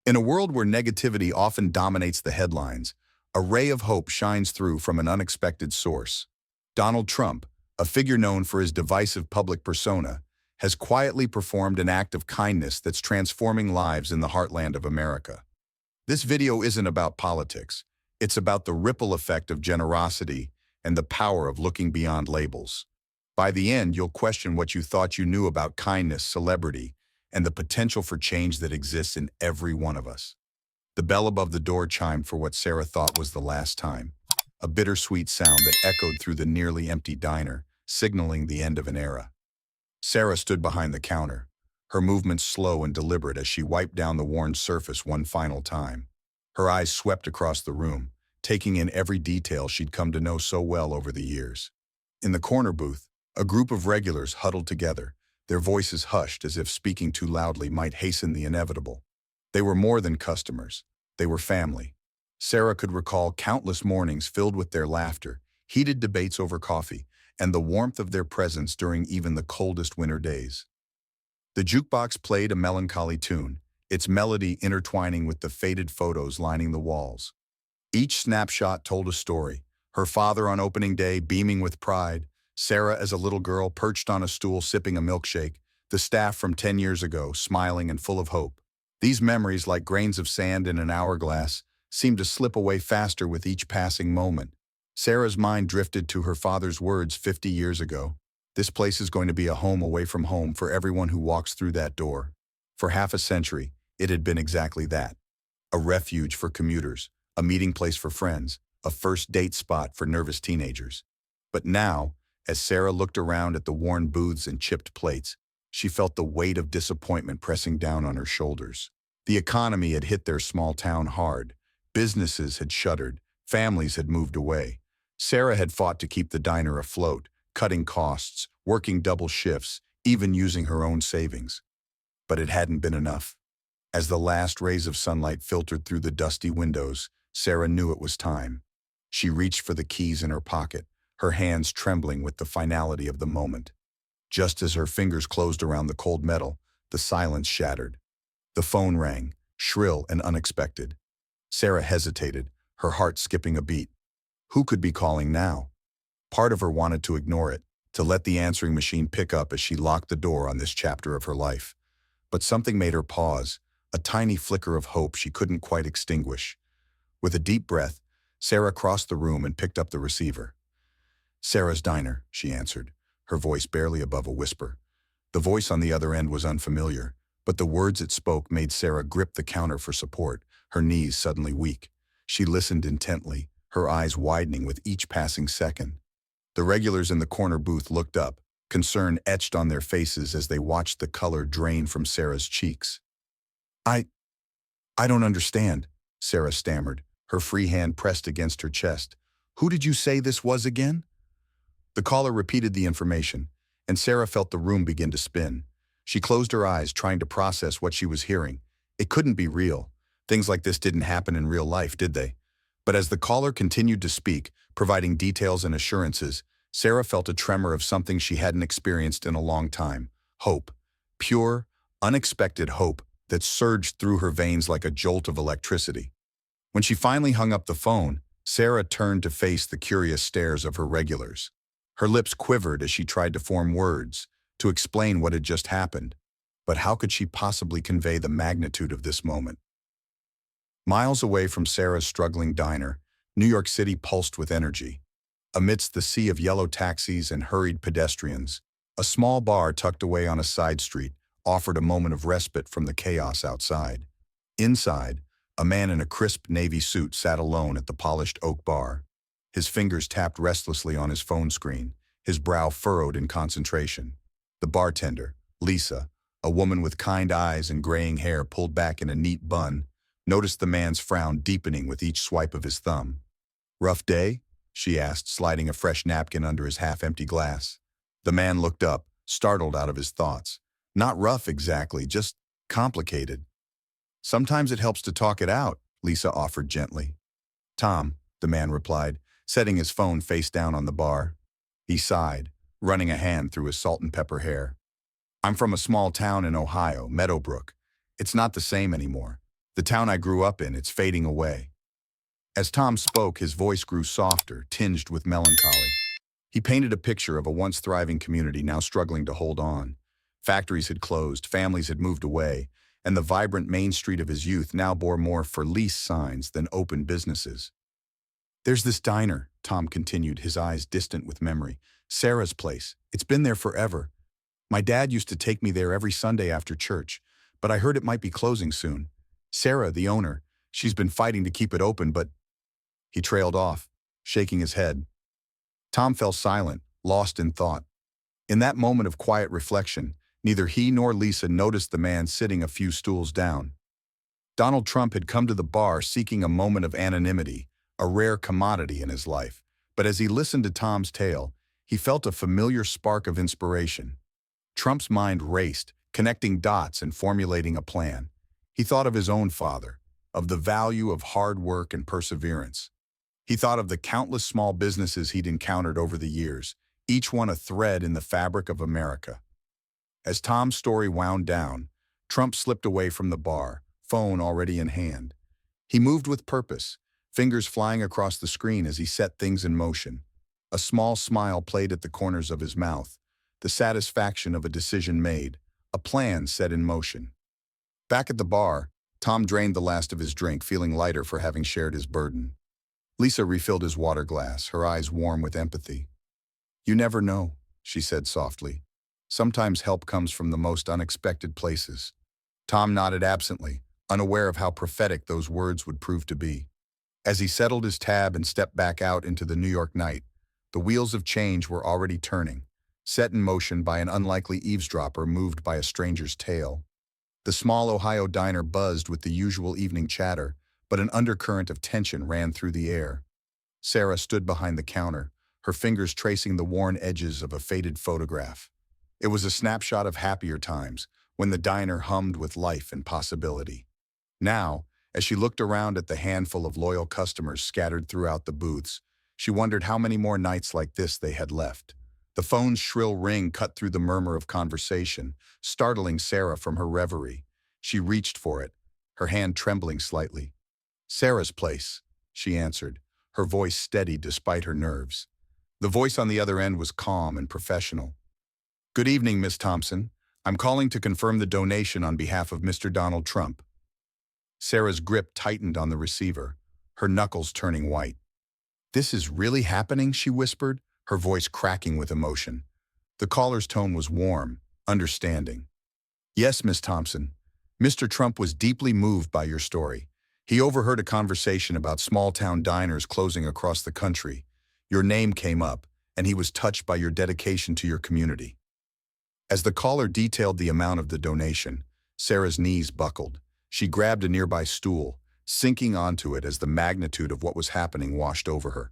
In a world where negativity often dominates the headlines, a ray of hope shines through from an unexpected source. Donald Trump, a figure known for his divisive public persona, has quietly performed an act of kindness that's transforming lives in the heartland of America. This video isn't about politics. It's about the ripple effect of generosity and the power of looking beyond labels. By the end, you'll question what you thought you knew about kindness, celebrity, and the potential for change that exists in every one of us. The bell above the door chimed for what Sarah thought was the last time, a bittersweet sound that echoed through the nearly empty diner, signaling the end of an era. Sarah stood behind the counter, her movements slow and deliberate as she wiped down the worn surface one final time. Her eyes swept across the room, taking in every detail she'd come to know so well over the years. In the corner booth, a group of regulars huddled together, their voices hushed as if speaking too loudly might hasten the inevitable. They were more than customers. They were family. Sarah could recall countless mornings filled with their laughter, heated debates over coffee, and the warmth of their presence during even the coldest winter days. The jukebox played a melancholy tune, its melody intertwining with the faded photos lining the walls. Each snapshot told a story, her father on opening day beaming with pride, Sarah as a little girl perched on a stool sipping a milkshake, the staff from 10 years ago smiling and full of hope. These memories, like grains of sand in an hourglass, seemed to slip away faster with each passing moment. Sarah's mind drifted to her father's words 50 years ago. This place is going to be a home away from home for everyone who walks through that door. For half a century, it had been exactly that. A refuge for commuters, a meeting place for friends, a first date spot for nervous teenagers. But now, as Sarah looked around at the worn booths and chipped plates, she felt the weight of disappointment pressing down on her shoulders. The economy had hit their small town hard. Businesses had shuttered. Families had moved away. Sarah had fought to keep the diner afloat, cutting costs, working double shifts, even using her own savings. But it hadn't been enough. As the last rays of sunlight filtered through the dusty windows, Sarah knew it was time. She reached for the keys in her pocket, her hands trembling with the finality of the moment. Just as her fingers closed around the cold metal, the silence shattered. The phone rang, shrill and unexpected. Sarah hesitated, her heart skipping a beat. Who could be calling now? Part of her wanted to ignore it, to let the answering machine pick up as she locked the door on this chapter of her life. But something made her pause, a tiny flicker of hope she couldn't quite extinguish. With a deep breath, Sarah crossed the room and picked up the receiver. "Sarah's Diner," she answered, her voice barely above a whisper. The voice on the other end was unfamiliar, but the words it spoke made Sarah grip the counter for support, her knees suddenly weak. She listened intently, her eyes widening with each passing second. The regulars in the corner booth looked up, concern etched on their faces as they watched the color drain from Sarah's cheeks. I don't understand," Sarah stammered, her free hand pressed against her chest. "Who did you say this was again?" The caller repeated the information, and Sarah felt the room begin to spin. She closed her eyes, trying to process what she was hearing. It couldn't be real. Things like this didn't happen in real life, did they? But as the caller continued to speak, providing details and assurances, Sarah felt a tremor of something she hadn't experienced in a long time. Hope. Pure, unexpected hope that surged through her veins like a jolt of electricity. When she finally hung up the phone, Sarah turned to face the curious stares of her regulars. Her lips quivered as she tried to form words, to explain what had just happened. But how could she possibly convey the magnitude of this moment? Miles away from Sarah's struggling diner, New York City pulsed with energy. Amidst the sea of yellow taxis and hurried pedestrians, a small bar tucked away on a side street offered a moment of respite from the chaos outside. Inside, a man in a crisp navy suit sat alone at the polished oak bar. His fingers tapped restlessly on his phone screen, his brow furrowed in concentration. The bartender, Lisa, a woman with kind eyes and graying hair pulled back in a neat bun, noticed the man's frown deepening with each swipe of his thumb. "Rough day?" she asked, sliding a fresh napkin under his half-empty glass. The man looked up, startled out of his thoughts. "Not rough exactly, just complicated." "Sometimes it helps to talk it out," Lisa offered gently. "Tom," the man replied, setting his phone face down on the bar. He sighed, running a hand through his salt and pepper hair. "I'm from a small town in Ohio, Meadowbrook. It's not the same anymore. The town I grew up in, it's fading away." As Tom spoke, his voice grew softer, tinged with melancholy. He painted a picture of a once thriving community now struggling to hold on. Factories had closed, families had moved away, and the vibrant main street of his youth now bore more for lease signs than open businesses. "There's this diner," Tom continued, his eyes distant with memory. "Sarah's place. It's been there forever. My dad used to take me there every Sunday after church, but I heard it might be closing soon. Sarah, the owner, she's been fighting to keep it open, but—" He trailed off, shaking his head. Tom fell silent, lost in thought. In that moment of quiet reflection, neither he nor Lisa noticed the man sitting a few stools down. Donald Trump had come to the bar seeking a moment of anonymity, a rare commodity in his life. But as he listened to Tom's tale, he felt a familiar spark of inspiration. Trump's mind raced, connecting dots and formulating a plan. He thought of his own father, of the value of hard work and perseverance. He thought of the countless small businesses he'd encountered over the years, each one a thread in the fabric of America. As Tom's story wound down, Trump slipped away from the bar, phone already in hand. He moved with purpose, fingers flying across the screen as he set things in motion. A small smile played at the corners of his mouth, the satisfaction of a decision made, a plan set in motion. Back at the bar, Tom drained the last of his drink, feeling lighter for having shared his burden. Lisa refilled his water glass, her eyes warm with empathy. "You never know," she said softly. "Sometimes help comes from the most unexpected places." Tom nodded absently, unaware of how prophetic those words would prove to be. As he settled his tab and stepped back out into the New York night, the wheels of change were already turning, set in motion by an unlikely eavesdropper moved by a stranger's tale. The small Ohio diner buzzed with the usual evening chatter, but an undercurrent of tension ran through the air. Sarah stood behind the counter, her fingers tracing the worn edges of a faded photograph. It was a snapshot of happier times, when the diner hummed with life and possibility. Now, as she looked around at the handful of loyal customers scattered throughout the booths, she wondered how many more nights like this they had left. The phone's shrill ring cut through the murmur of conversation, startling Sarah from her reverie. She reached for it, her hand trembling slightly. "Sarah's place," she answered, her voice steady despite her nerves. The voice on the other end was calm and professional. "Good evening, Miss Thompson. I'm calling to confirm the donation on behalf of Mr. Donald Trump." Sarah's grip tightened on the receiver, her knuckles turning white. "This is really happening?" she whispered, her voice cracking with emotion. The caller's tone was warm, understanding. "Yes, Miss Thompson. Mr. Trump was deeply moved by your story. He overheard a conversation about small-town diners closing across the country. Your name came up, and he was touched by your dedication to your community." As the caller detailed the amount of the donation, Sarah's knees buckled. She grabbed a nearby stool, sinking onto it as the magnitude of what was happening washed over her.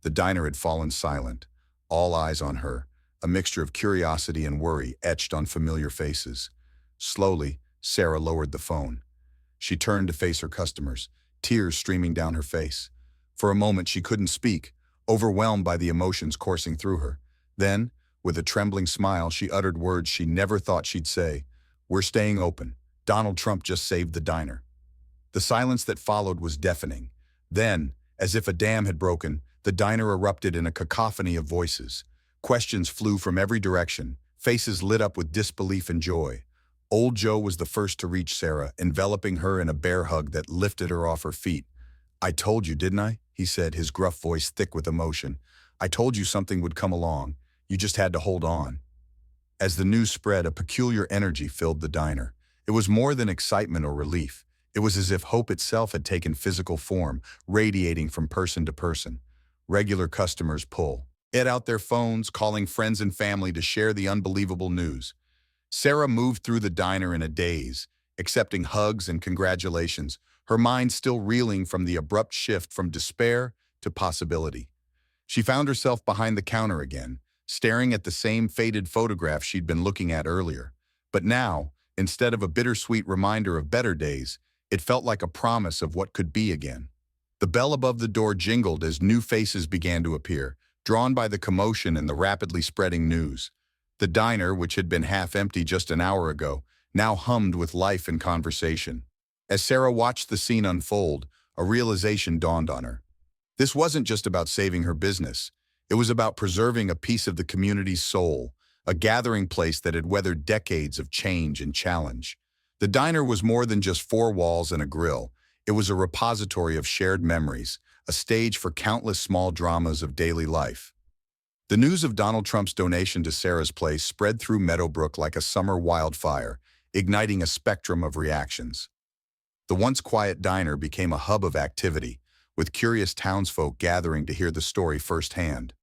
The diner had fallen silent, all eyes on her, a mixture of curiosity and worry etched on familiar faces. Slowly, Sarah lowered the phone. She turned to face her customers, tears streaming down her face. For a moment she couldn't speak, overwhelmed by the emotions coursing through her. Then, with a trembling smile, she uttered words she never thought she'd say. "We're staying open. Donald Trump just saved the diner." The silence that followed was deafening. Then, as if a dam had broken, the diner erupted in a cacophony of voices. Questions flew from every direction, faces lit up with disbelief and joy. Old Joe was the first to reach Sarah, enveloping her in a bear hug that lifted her off her feet. "I told you, didn't I?" he said, his gruff voice thick with emotion. "I told you something would come along. You just had to hold on." As the news spread, a peculiar energy filled the diner. It was more than excitement or relief. It was as if hope itself had taken physical form, radiating from person to person. Regular customers pulled out their phones, calling friends and family to share the unbelievable news. Sarah moved through the diner in a daze, accepting hugs and congratulations, her mind still reeling from the abrupt shift from despair to possibility. She found herself behind the counter again, staring at the same faded photograph she'd been looking at earlier. But now, instead of a bittersweet reminder of better days, it felt like a promise of what could be again. The bell above the door jingled as new faces began to appear, drawn by the commotion and the rapidly spreading news. The diner, which had been half empty just an hour ago, now hummed with life and conversation. As Sarah watched the scene unfold, a realization dawned on her. This wasn't just about saving her business. It was about preserving a piece of the community's soul, a gathering place that had weathered decades of change and challenge. The diner was more than just four walls and a grill. It was a repository of shared memories, a stage for countless small dramas of daily life. The news of Donald Trump's donation to Sarah's place spread through Meadowbrook like a summer wildfire, igniting a spectrum of reactions. The once quiet diner became a hub of activity, with curious townsfolk gathering to hear the story firsthand.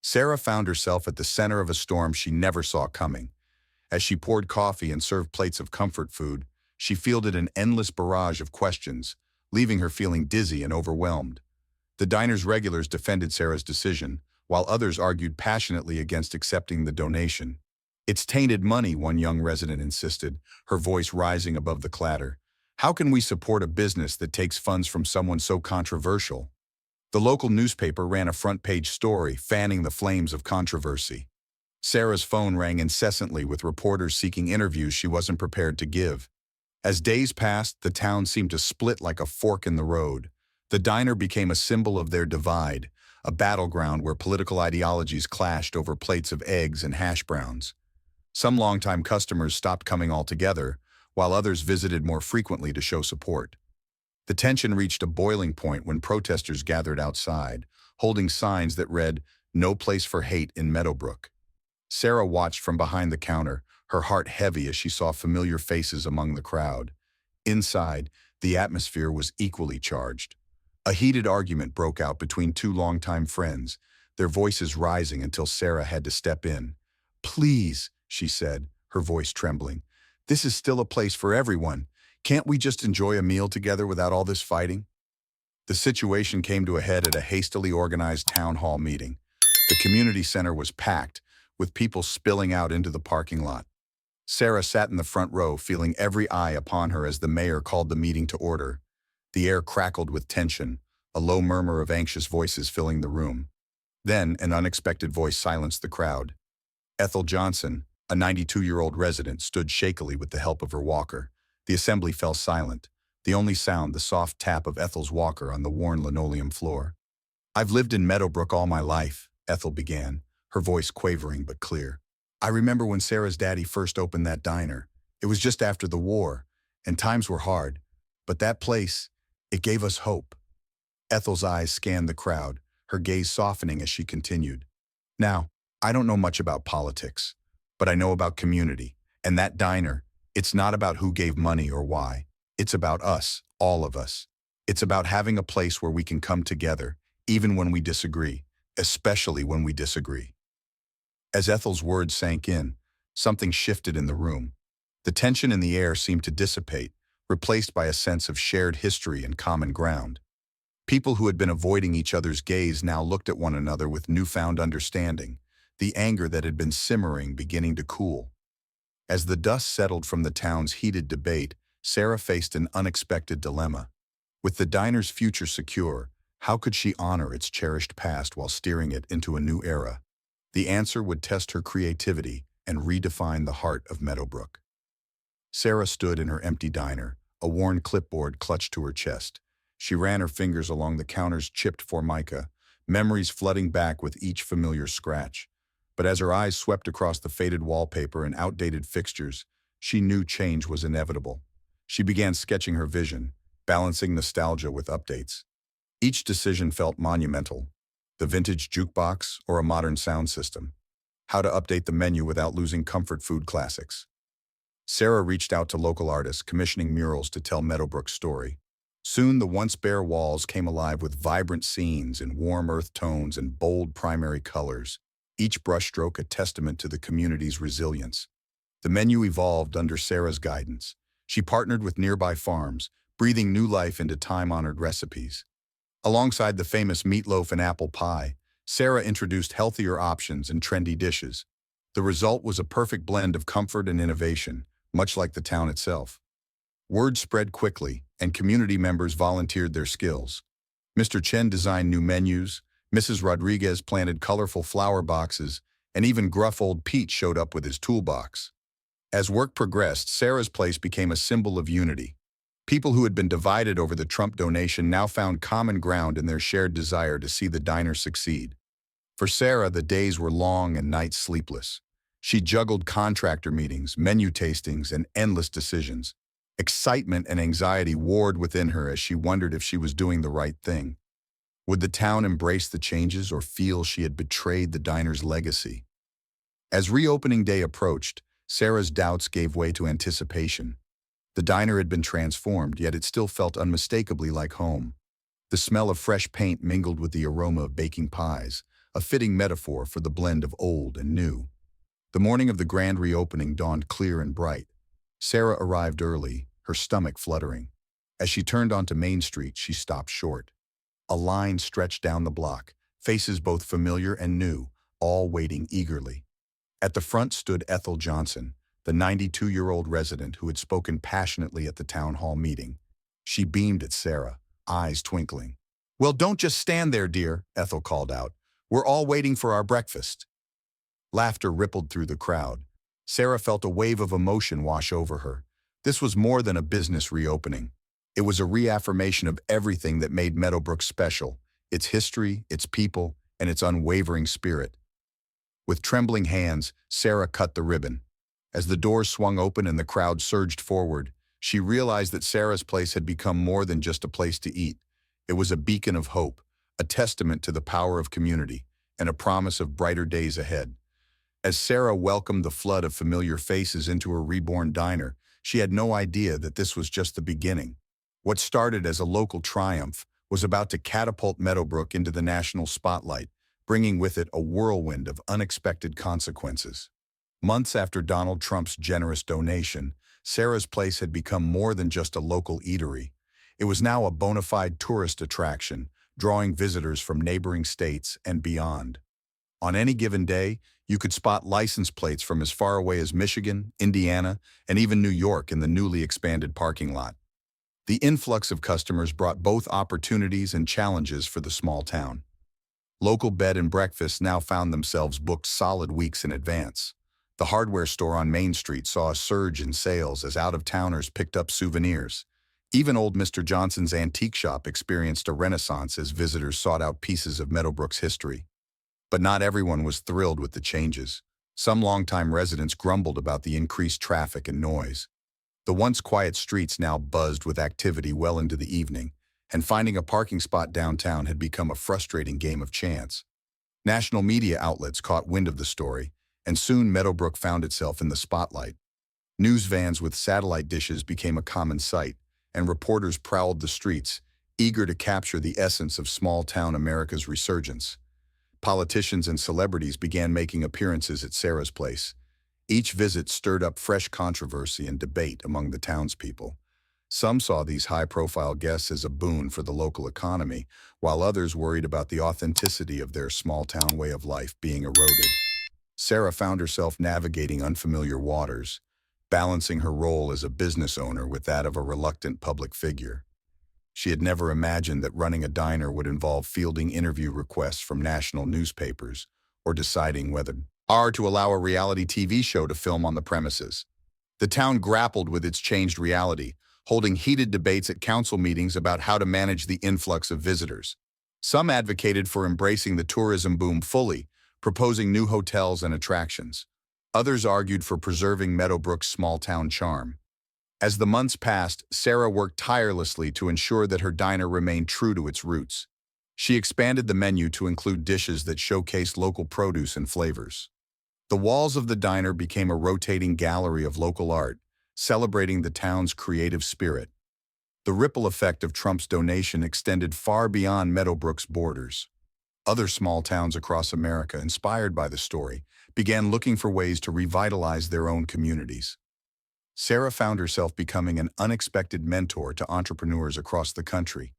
Sarah found herself at the center of a storm she never saw coming. As she poured coffee and served plates of comfort food, she fielded an endless barrage of questions, leaving her feeling dizzy and overwhelmed. The diner's regulars defended Sarah's decision, while others argued passionately against accepting the donation. "It's tainted money," one young resident insisted, her voice rising above the clatter. "How can we support a business that takes funds from someone so controversial?" The local newspaper ran a front-page story, fanning the flames of controversy. Sarah's phone rang incessantly with reporters seeking interviews she wasn't prepared to give. As days passed, the town seemed to split like a fork in the road. The diner became a symbol of their divide, a battleground where political ideologies clashed over plates of eggs and hash browns. Some longtime customers stopped coming altogether, while others visited more frequently to show support. The tension reached a boiling point when protesters gathered outside, holding signs that read, "No place for hate in Meadowbrook." Sarah watched from behind the counter, her heart heavy as she saw familiar faces among the crowd. Inside, the atmosphere was equally charged. A heated argument broke out between two longtime friends, their voices rising until Sarah had to step in. "Please," she said, her voice trembling, "this is still a place for everyone. Can't we just enjoy a meal together without all this fighting?" The situation came to a head at a hastily organized town hall meeting. The community center was packed, with people spilling out into the parking lot. Sarah sat in the front row, feeling every eye upon her as the mayor called the meeting to order. The air crackled with tension, a low murmur of anxious voices filling the room. Then, an unexpected voice silenced the crowd. Ethel Johnson, a 92-year-old resident, stood shakily with the help of her walker. The assembly fell silent, the only sound the soft tap of Ethel's walker on the worn linoleum floor. "I've lived in Meadowbrook all my life," Ethel began, her voice quavering but clear. "I remember when Sarah's daddy first opened that diner. It was just after the war, and times were hard. But that place, it gave us hope." Ethel's eyes scanned the crowd, her gaze softening as she continued. "Now, I don't know much about politics, but I know about community. And that diner, it's not about who gave money or why. It's about us, all of us. It's about having a place where we can come together, even when we disagree, especially when we disagree." As Ethel's words sank in, something shifted in the room. The tension in the air seemed to dissipate, replaced by a sense of shared history and common ground. People who had been avoiding each other's gaze now looked at one another with newfound understanding, the anger that had been simmering beginning to cool. As the dust settled from the town's heated debate, Sarah faced an unexpected dilemma. With the diner's future secure, how could she honor its cherished past while steering it into a new era? The answer would test her creativity and redefine the heart of Meadowbrook. Sarah stood in her empty diner, a worn clipboard clutched to her chest. She ran her fingers along the counter's chipped formica, memories flooding back with each familiar scratch. But as her eyes swept across the faded wallpaper and outdated fixtures, she knew change was inevitable. She began sketching her vision, balancing nostalgia with updates. Each decision felt monumental. The vintage jukebox or a modern sound system. How to update the menu without losing comfort food classics. Sarah reached out to local artists, commissioning murals to tell Meadowbrook's story. Soon the once bare walls came alive with vibrant scenes in warm earth tones and bold primary colors, each brushstroke a testament to the community's resilience. The menu evolved under Sarah's guidance. She partnered with nearby farms, breathing new life into time-honored recipes. Alongside the famous meatloaf and apple pie, Sarah introduced healthier options and trendy dishes. The result was a perfect blend of comfort and innovation, much like the town itself. Word spread quickly, and community members volunteered their skills. Mr. Chen designed new menus, Mrs. Rodriguez planted colorful flower boxes, and even gruff old Pete showed up with his toolbox. As work progressed, Sarah's place became a symbol of unity. People who had been divided over the Trump donation now found common ground in their shared desire to see the diner succeed. For Sarah, the days were long and nights sleepless. She juggled contractor meetings, menu tastings, and endless decisions. Excitement and anxiety warred within her as she wondered if she was doing the right thing. Would the town embrace the changes or feel she had betrayed the diner's legacy? As reopening day approached, Sarah's doubts gave way to anticipation. The diner had been transformed, yet it still felt unmistakably like home. The smell of fresh paint mingled with the aroma of baking pies, a fitting metaphor for the blend of old and new. The morning of the grand reopening dawned clear and bright. Sarah arrived early, her stomach fluttering. As she turned onto Main Street, she stopped short. A line stretched down the block, faces both familiar and new, all waiting eagerly. At the front stood Ethel Johnson, the 92-year-old resident who had spoken passionately at the town hall meeting. She beamed at Sarah, eyes twinkling. "Well, don't just stand there, dear," Ethel called out. "We're all waiting for our breakfast." Laughter rippled through the crowd. Sarah felt a wave of emotion wash over her. This was more than a business reopening. It was a reaffirmation of everything that made Meadowbrook special, its history, its people, and its unwavering spirit. With trembling hands, Sarah cut the ribbon. As the doors swung open and the crowd surged forward, she realized that Sarah's place had become more than just a place to eat. It was a beacon of hope, a testament to the power of community, and a promise of brighter days ahead. As Sarah welcomed the flood of familiar faces into her reborn diner, she had no idea that this was just the beginning. What started as a local triumph was about to catapult Meadowbrook into the national spotlight, bringing with it a whirlwind of unexpected consequences. Months after Donald Trump's generous donation, Sarah's place had become more than just a local eatery. It was now a bona fide tourist attraction, drawing visitors from neighboring states and beyond. On any given day, you could spot license plates from as far away as Michigan, Indiana, and even New York in the newly expanded parking lot. The influx of customers brought both opportunities and challenges for the small town. Local bed and breakfasts now found themselves booked solid weeks in advance. The hardware store on Main Street saw a surge in sales as out-of-towners picked up souvenirs. Even old Mr. Johnson's antique shop experienced a renaissance as visitors sought out pieces of Meadowbrook's history. But not everyone was thrilled with the changes. Some longtime residents grumbled about the increased traffic and noise. The once quiet streets now buzzed with activity well into the evening, and finding a parking spot downtown had become a frustrating game of chance. National media outlets caught wind of the story, and soon Meadowbrook found itself in the spotlight. News vans with satellite dishes became a common sight, and reporters prowled the streets, eager to capture the essence of small-town America's resurgence. Politicians and celebrities began making appearances at Sarah's place. Each visit stirred up fresh controversy and debate among the townspeople. Some saw these high-profile guests as a boon for the local economy, while others worried about the authenticity of their small-town way of life being eroded. Sarah found herself navigating unfamiliar waters, balancing her role as a business owner with that of a reluctant public figure. She had never imagined that running a diner would involve fielding interview requests from national newspapers or deciding whether to allow a reality TV show to film on the premises. The town grappled with its changed reality, holding heated debates at council meetings about how to manage the influx of visitors. Some advocated for embracing the tourism boom fully, proposing new hotels and attractions. Others argued for preserving Meadowbrook's small-town charm. As the months passed, Sarah worked tirelessly to ensure that her diner remained true to its roots. She expanded the menu to include dishes that showcased local produce and flavors. The walls of the diner became a rotating gallery of local art, celebrating the town's creative spirit. The ripple effect of Trump's donation extended far beyond Meadowbrook's borders. Other small towns across America, inspired by the story, began looking for ways to revitalize their own communities. Sarah found herself becoming an unexpected mentor to entrepreneurs across the country.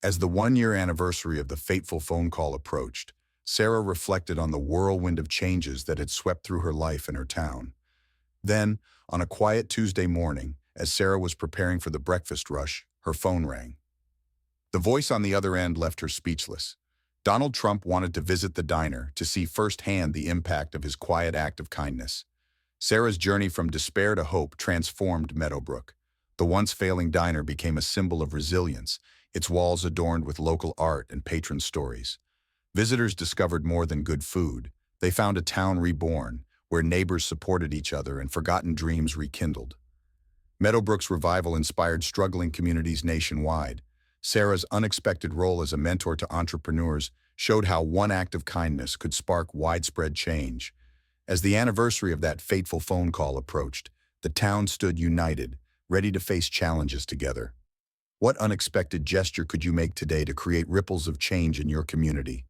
As the one-year anniversary of the fateful phone call approached, Sarah reflected on the whirlwind of changes that had swept through her life and her town. Then, on a quiet Tuesday morning, as Sarah was preparing for the breakfast rush, her phone rang. The voice on the other end left her speechless. Donald Trump wanted to visit the diner to see firsthand the impact of his quiet act of kindness. Sarah's journey from despair to hope transformed Meadowbrook. The once failing diner became a symbol of resilience, its walls adorned with local art and patron stories. Visitors discovered more than good food. They found a town reborn, where neighbors supported each other and forgotten dreams rekindled. Meadowbrook's revival inspired struggling communities nationwide. Sarah's unexpected role as a mentor to entrepreneurs showed how one act of kindness could spark widespread change. As the anniversary of that fateful phone call approached, the town stood united, ready to face challenges together. What unexpected gesture could you make today to create ripples of change in your community?